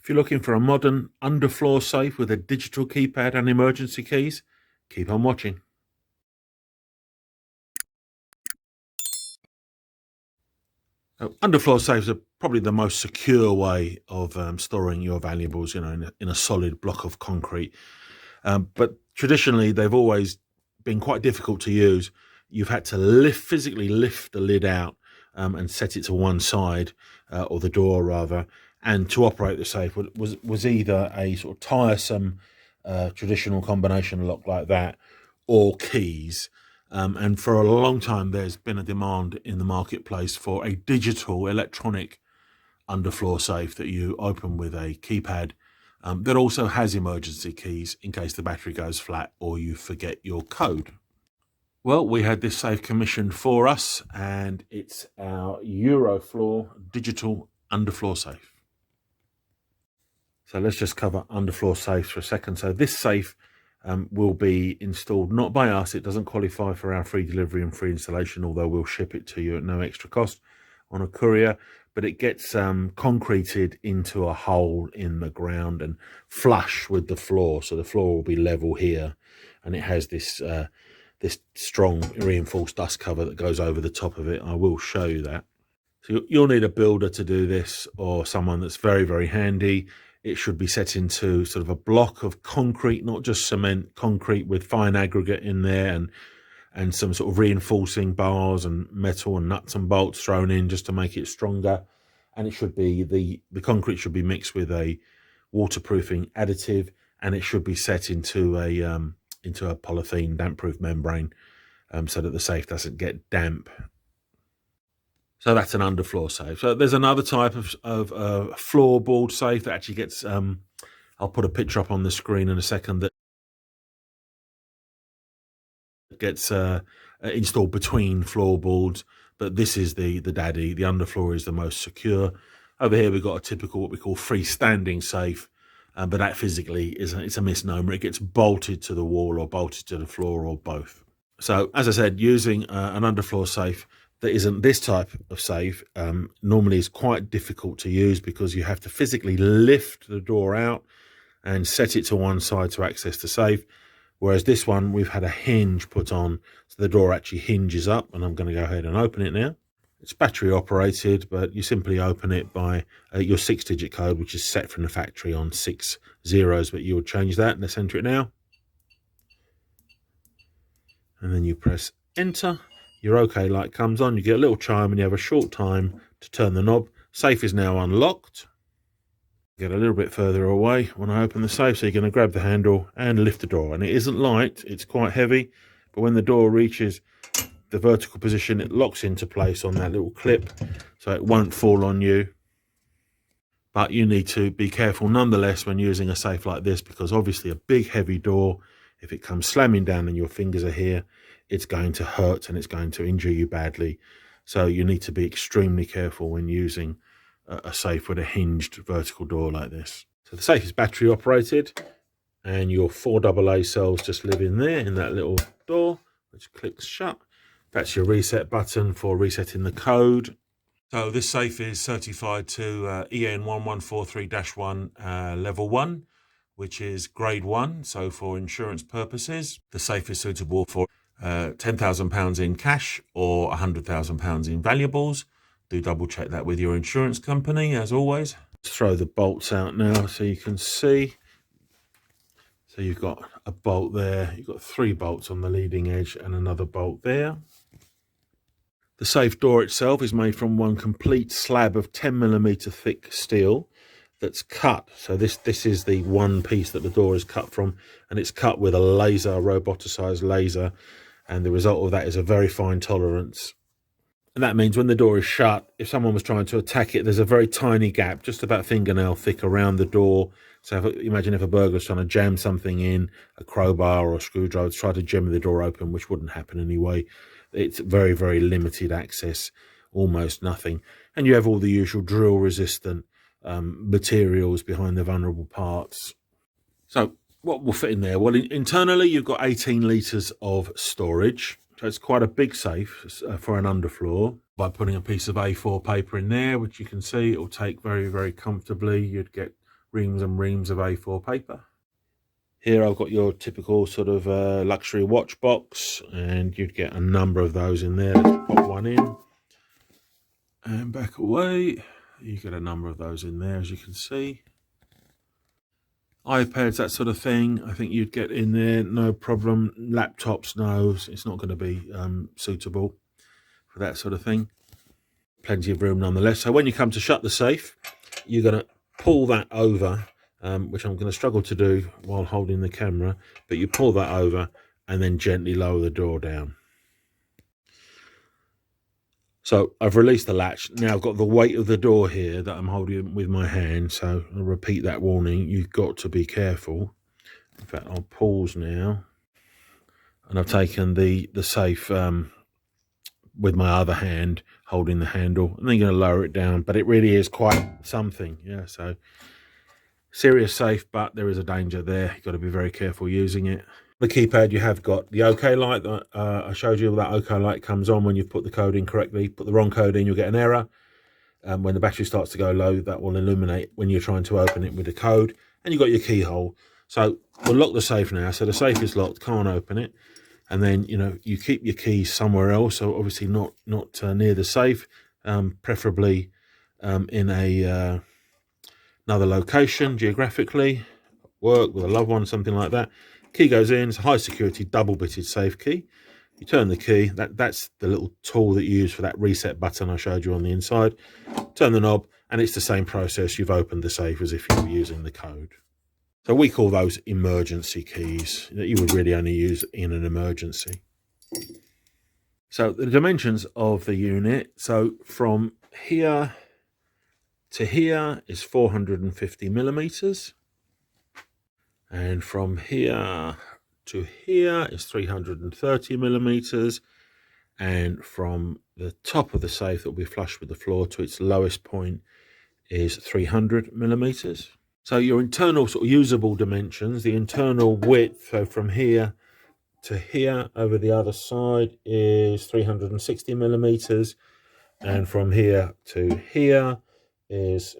If you're looking for a modern underfloor safe with a digital keypad and emergency keys, keep on watching. Underfloor safes are probably the most secure way of storing your valuables, in a solid block of concrete. But traditionally, they've always been quite difficult to use. You've had to physically lift the lid out and set it to one side, or the door rather. And to operate the safe was either a sort of tiresome traditional combination lock like that, or keys. And for a long time, there's been a demand in the marketplace for a digital electronic underfloor safe that you open with a keypad that also has emergency keys in case the battery goes flat or you forget your code. Well, we had this safe commissioned for us, and it's our Eurofloor digital underfloor safe. So let's just cover underfloor safes for a second. So this safe will be installed not by us. It doesn't qualify for our free delivery and free installation, although we'll ship it to you at no extra cost on a courier. But it gets concreted into a hole in the ground and flush with the floor. So the floor will be level here, and it has this strong reinforced dust cover that goes over the top of it. I will show you that. So you'll need a builder to do this, or someone that's very, very handy. It should be set into sort of a block of concrete, not just cement, concrete with fine aggregate in there, and some sort of reinforcing bars and metal and nuts and bolts thrown in just to make it stronger. And it should be the concrete should be mixed with a waterproofing additive, and it should be set into a polythene damp-proof membrane so that the safe doesn't get damp. So that's an underfloor safe. So there's another type of floorboard safe that actually gets, I'll put a picture up on the screen in a second, that gets installed between floorboards. But this is the daddy. The underfloor is the most secure. Over here we've got a typical what we call freestanding safe, but that physically it's a misnomer. It gets bolted to the wall or bolted to the floor or both. So as I said, using an underfloor safe that isn't this type of safe normally is quite difficult to use, because you have to physically lift the door out and set it to one side to access the safe. Whereas this one, we've had a hinge put on, so the door actually hinges up, and I'm going to go ahead and open it now. It's battery operated, but you simply open it by your 6-digit code, which is set from the factory on 6 zeros, but you would change that. Let's enter it now. And then you press enter. Your OK light comes on, you get a little chime, and you have a short time to turn the knob. Safe is now unlocked. Get a little bit further away when I open the safe, so you're going to grab the handle and lift the door. And it isn't light, it's quite heavy, but when the door reaches the vertical position, it locks into place on that little clip, so it won't fall on you. But you need to be careful nonetheless when using a safe like this, because obviously a big heavy door, if it comes slamming down and your fingers are here, it's going to hurt and it's going to injure you badly. So you need to be extremely careful when using a safe with a hinged vertical door like this. So the safe is battery operated, and your 4 AA cells just live in there in that little door, which clicks shut. That's your reset button for resetting the code. So this safe is certified to EN 1143-1 level 1, which is grade 1. So for insurance purposes, the safe is suitable for £10,000 in cash or £100,000 in valuables. Do double check that with your insurance company, as always. Let's throw the bolts out now so you can see. So you've got a bolt there. You've got 3 bolts on the leading edge and another bolt there. The safe door itself is made from one complete slab of 10mm thick steel that's cut. So this is the one piece that the door is cut from, and it's cut with a laser, roboticized laser, and the result of that is a very fine tolerance. And that means when the door is shut, if someone was trying to attack it, there's a very tiny gap, just about fingernail thick around the door. So imagine if a burglar's trying to jam something in, a crowbar or a screwdriver, to try to jam the door open, which wouldn't happen anyway. It's very, very limited access, almost nothing. And you have all the usual drill resistant materials behind the vulnerable parts. So what will fit in there? Well, internally, you've got 18 litres of storage. So it's quite a big safe for an underfloor. By putting a piece of A4 paper in there, which you can see, it will take very, very comfortably. You'd get reams and reams of A4 paper. Here I've got your typical sort of luxury watch box, and you'd get a number of those in there. Let's pop one in and back away. You get a number of those in there, as you can see. iPads, that sort of thing, I think you'd get in there, no problem. Laptops, no, it's not going to be suitable for that sort of thing. Plenty of room nonetheless. So when you come to shut the safe, you're going to pull that over, which I'm going to struggle to do while holding the camera, but you pull that over and then gently lower the door down. So I've released the latch. Now I've got the weight of the door here that I'm holding with my hand. So I'll repeat that warning. You've got to be careful. In fact, I'll pause now. And I've taken the safe with my other hand, holding the handle. And then you're going to lower it down. But it really is quite something. Yeah, so serious safe, but there is a danger there. You've got to be very careful using it. The keypad, you have got the OK light that I showed you. That OK light comes on when you put the code in correctly. Put the wrong code in, you'll get an error. When the battery starts to go low, that will illuminate when you're trying to open it with the code. And you've got your keyhole. So we'll lock the safe now. So the safe is locked, can't open it. And then, you know, you keep your keys somewhere else. So obviously not near the safe, preferably in another location geographically. Work with a loved one, something like that. Key goes in. It's a high security double bitted safe key. You turn the key. That's the little tool that you use for that reset button I showed you on the inside. Turn the knob, and it's the same process. You've opened the safe as if you were using the code. So we call those emergency keys that you would really only use in an emergency. So the dimensions of the unit. So from here to here is 450 millimeters. And from here to here is 330 millimeters. And from the top of the safe that will be flush with the floor to its lowest point is 300 millimeters. So your internal sort of usable dimensions, the internal width, so from here to here over the other side is 360 millimeters. And from here to here is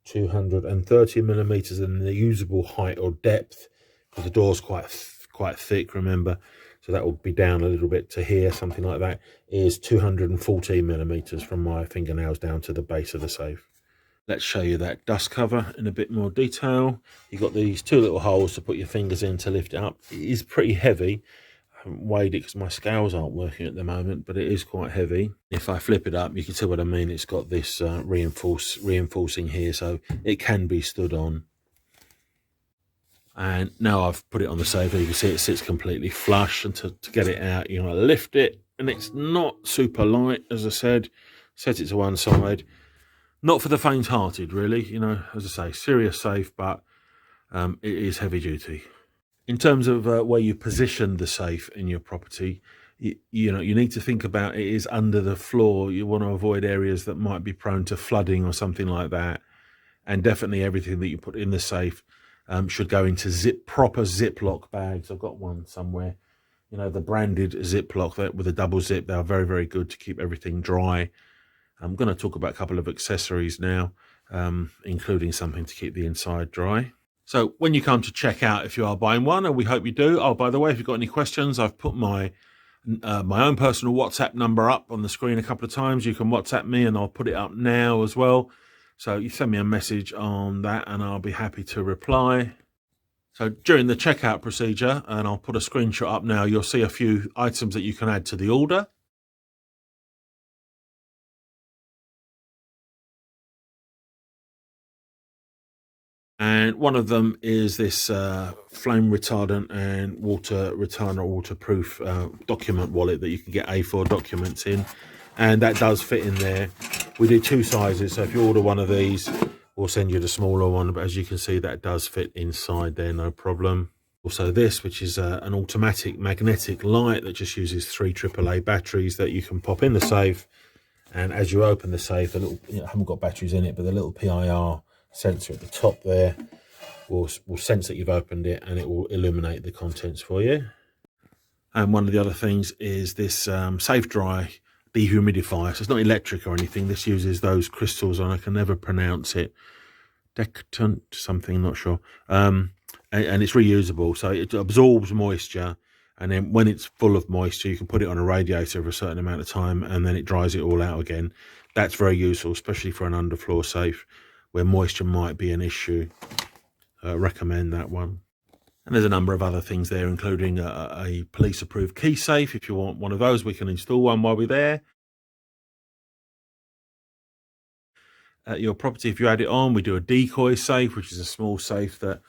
230 millimeters, and the usable height or depth, because the door's quite thick, remember, so that will be down a little bit to here, something like that, is 214 millimeters from my fingernails down to the base of the safe. Let's show you that dust cover in a bit more detail. You've got these two little holes to put your fingers in to lift it up. It is pretty heavy. I haven't weighed it because my scales aren't working at the moment, but it is quite heavy. If I flip it up, you can see what I mean. It's got this reinforcing here, so it can be stood on. And now I've put it on the safe, you can see it sits completely flush, and to get it out, you're going to lift it, and it's not super light, as I said. Set it to one side. Not for the faint-hearted, really. You know, as I say, serious safe, but it is heavy duty. In terms of where you position the safe in your property, you know, you need to think about it is under the floor. You want to avoid areas that might be prone to flooding or something like that. And definitely everything that you put in the safe should go into proper Ziploc bags. I've got one somewhere. You know, the branded Ziploc with a double zip. They are very, very good to keep everything dry. I'm going to talk about a couple of accessories now, including something to keep the inside dry. So when you come to check out, if you are buying one, and we hope you do. Oh, by the way, if you've got any questions, I've put my own personal WhatsApp number up on the screen a couple of times. You can WhatsApp me, and I'll put it up now as well. So you send me a message on that, and I'll be happy to reply. So during the checkout procedure, and I'll put a screenshot up now, you'll see a few items that you can add to the order. And one of them is this flame retardant and water retardant or waterproof document wallet that you can get A4 documents in. And that does fit in there. We do two sizes, so if you order one of these, we'll send you the smaller one. But as you can see, that does fit inside there, no problem. Also this, which is an automatic magnetic light that just uses 3 AAA batteries that you can pop in the safe. And as you open the safe, the little, I haven't got batteries in it, but the little PIR sensor at the top there will sense that you've opened it, and it will illuminate the contents for you. And one of the other things is this safe dry dehumidifier. So it's not electric or anything. This uses those crystals, and I can never pronounce it. dectant something, not sure. And it's reusable, so it absorbs moisture, and then when it's full of moisture you can put it on a radiator for a certain amount of time and then it dries it all out again. That's very useful, especially for an underfloor safe where moisture might be an issue. Recommend that one. And there's a number of other things there, including a police approved key safe. If you want one of those, we can install one while we're there. At your property, if you add it on, we do a decoy safe, which is a small safe that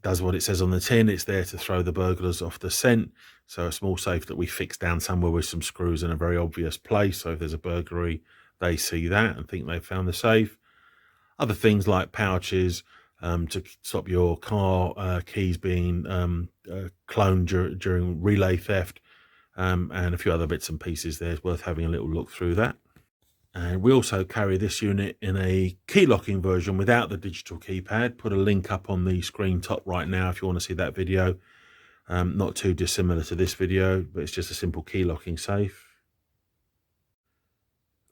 does what it says on the tin. It's there to throw the burglars off the scent. So a small safe that we fix down somewhere with some screws in a very obvious place. So if there's a burglary, they see that and think they've found the safe. Other things like pouches to stop your car keys being cloned during relay theft, and a few other bits and pieces there. It's worth having a little look through that. And we also carry this unit in a key locking version without the digital keypad. Put a link up on the screen top right now if you want to see that video. Not too dissimilar to this video, but it's just a simple key locking safe.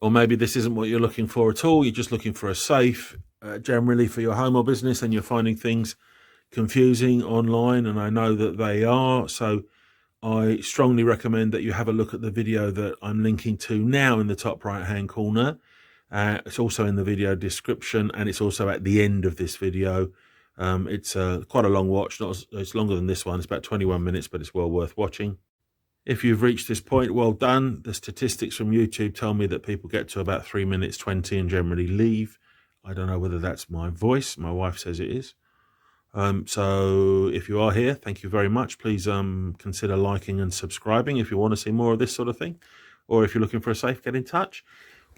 Or maybe this isn't what you're looking for at all. You're just looking for a safe generally for your home or business, and you're finding things confusing online, and I know that they are. So I strongly recommend that you have a look at the video that I'm linking to now in the top right hand corner. It's also in the video description, and it's also at the end of this video. It's quite a long watch. It's longer than this one. It's about 21 minutes, but it's well worth watching. If you've reached this point, well done. The statistics from YouTube tell me that people get to about 3 minutes 20 and generally leave. I don't know whether that's my voice. My wife says it is. So if you are here, thank you very much. Please consider liking and subscribing if you want to see more of this sort of thing. Or if you're looking for a safe, get in touch.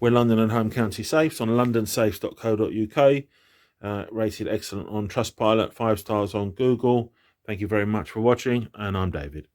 We're London and Home County Safes on londonsafes.co.uk. Rated excellent on Trustpilot, 5 stars on Google. Thank you very much for watching, and I'm David.